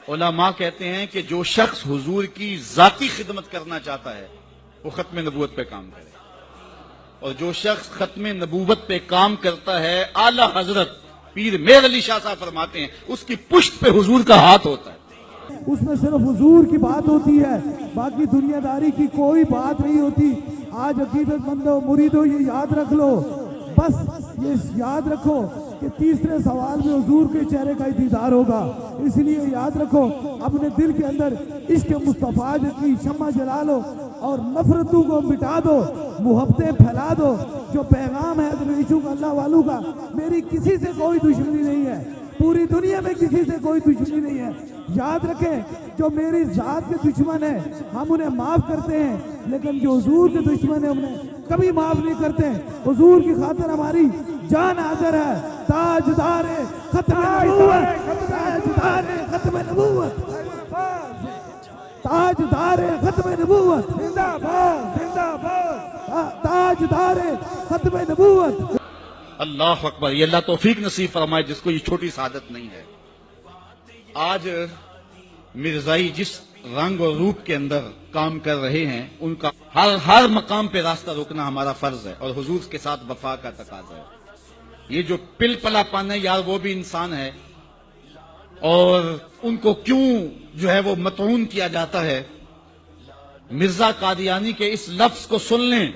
علماء کہتے ہیں کہ جو شخص حضور کی ذاتی خدمت کرنا چاہتا ہے وہ ختم نبوت پہ کام کرے، اور جو شخص ختم نبوت پہ کام کرتا ہے اعلی حضرت پیر میر علی شاہ صاحب فرماتے ہیں اس کی پشت پہ حضور کا ہاتھ ہوتا ہے، اس میں صرف حضور کی بات ہوتی ہے، باقی دنیا داری کی کوئی بات نہیں ہوتی۔ آج عقیدت مندو مریدو یہ یاد رکھ لو، بس یہ یاد رکھو کہ تیسرے سوال میں حضور کے چہرے کا دیدار ہوگا، اس لیے یاد رکھو اپنے دل کے اندر عشق مصطفیٰ کی شمع جلا لو اور نفرتوں کو مٹا دو، محبتیں پھیلا دو۔ جو پیغام ہے عشق اللہ والوں کا، میری کسی سے کوئی دشمنی نہیں ہے، پوری دنیا میں کسی سے کوئی دشمنی نہیں ہے۔ یاد رکھیں جو میری ذات کے دشمن ہیں ہم انہیں معاف کرتے ہیں، لیکن جو حضور کے دشمن ہیں انہیں کبھی معاف نہیں کرتے۔ حضور کی خاطر ہماری جان حاضر ہے۔ تاجدار ختم نبوت، تاجدار ختم نبوت، تاجدار ختم نبوت، زندہ باد زندہ باد، تاجدار ختم نبوت۔ اللہ اکبر، یہ اللہ توفیق نصیب فرمائے جس کو یہ چھوٹی سعادت نہیں ہے۔ آج مرزائی جس رنگ اور روپ کے اندر کام کر رہے ہیں ان کا ہر مقام پہ راستہ روکنا ہمارا فرض ہے، اور حضور کے ساتھ وفا کا تقاضا ہے۔ یہ جو پل پلا پن ہے یار وہ بھی انسان ہے، اور ان کو کیوں جو ہے وہ مطعون کیا جاتا ہے۔ مرزا قادیانی کے اس لفظ کو سن لیں،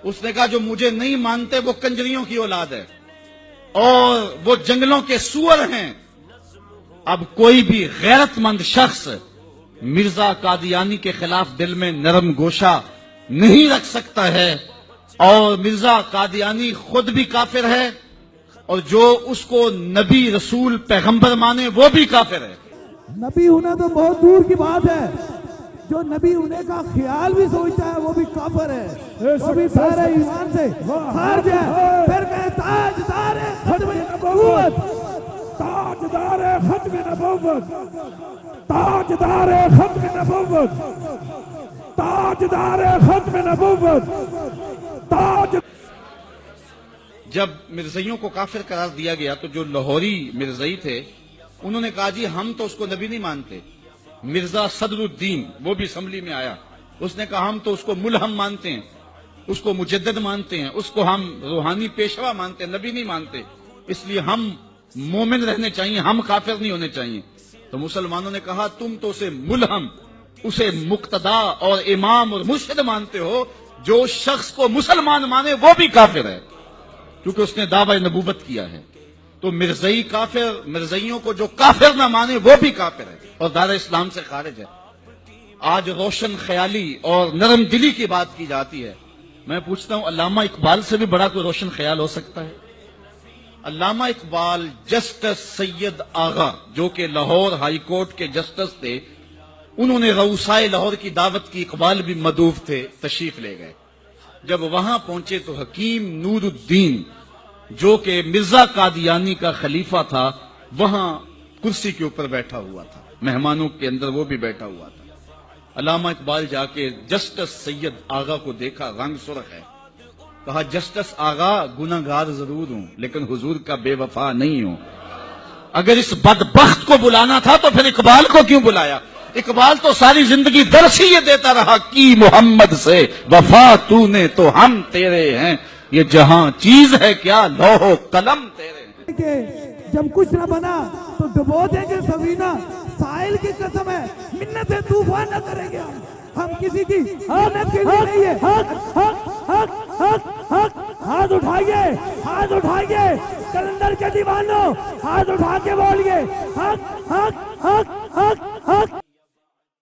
اس نے کہا جو مجھے نہیں مانتے وہ کنجریوں کی اولاد ہے اور وہ جنگلوں کے سور ہیں۔ اب کوئی بھی غیرت مند شخص مرزا قادیانی کے خلاف دل میں نرم گوشہ نہیں رکھ سکتا ہے، اور مرزا قادیانی خود بھی کافر ہے، اور جو اس کو نبی رسول پیغمبر مانے وہ بھی کافر ہے۔ نبی ہونا تو بہت دور کی بات ہے، جو نبی ہونے کا خیال بھی سوچتا ہے وہ بھی کافر ہے، وہ بھی سارے ایمان سے خارج ہے۔ پھر کہ تاجدار ختم نبوت، تاجدار ختم نبوت، تاجدار ختم نبوت، تاجدار ختم نبوت، تاج۔ جب مرزائیوں کو کافر قرار دیا گیا تو جو لاہوری مرزائی تھے انہوں نے کہا جی ہم تو اس کو نبی نہیں مانتے۔ مرزا صدر الدین وہ بھی اسمبلی میں آیا، اس نے کہا ہم تو اس کو ملہم مانتے ہیں، اس کو مجدد مانتے ہیں، اس کو ہم روحانی پیشوا مانتے ہیں، نبی نہیں مانتے، اس لیے ہم مومن رہنے چاہیے، ہم کافر نہیں ہونے چاہیے۔ تو مسلمانوں نے کہا تم تو اسے ملہم، اسے مقتدا اور امام اور مرشد مانتے ہو، جو شخص کو مسلمان مانے وہ بھی کافر ہے کیونکہ اس نے دعوی نبوت کیا ہے۔ تو مرزائی کافر، مرزائیوں کو جو کافر نہ مانے وہ بھی کافر ہے اور دار اسلام سے خارج ہے۔ آج روشن خیالی اور نرم دلی کی بات کی جاتی ہے، میں پوچھتا ہوں علامہ اقبال سے بھی بڑا کوئی روشن خیال ہو سکتا ہے؟ علامہ اقبال جسٹس سید آغا جو کہ لاہور ہائی کورٹ کے جسٹس تھے، انہوں نے رؤسائے لاہور کی دعوت کی، اقبال بھی مدعو تھے، تشریف لے گئے۔ جب وہاں پہنچے تو حکیم نور الدین جو کہ مرزا قادیانی کا خلیفہ تھا وہاں کرسی کے اوپر بیٹھا ہوا تھا، مہمانوں کے اندر وہ بھی بیٹھا ہوا تھا۔ علامہ اقبال جا کے جسٹس سید آغا کو دیکھا، رنگ سرخ ہے، کہا جسٹس آغا گناہگار ضرور ہوں لیکن حضور کا بے وفا نہیں ہوں۔ اگر اس بدبخت کو بلانا تھا تو پھر اقبال کو کیوں بلایا؟ اقبال تو ساری زندگی درس ہی یہ دیتا رہا کی محمد سے وفا تو نے تو ہم تیرے ہیں، یہ جہاں چیز ہے کیا لوح و قلم تیرے ہیں۔ کہ جب کچھ نہ بنا تو ڈبو دیں گے سفینہ، ساحل کی قسم ہے منتیں طوفان نہ کریں گے ہم کسی کی محنت کے لیے نہیں ہے۔ حق حق حق حق حق، ہاتھ اٹھائیے، ہاتھ اٹھائیے کلندر کے دیوانوں، ہاتھ اٹھا کے بولیے حق حق حق حق حق۔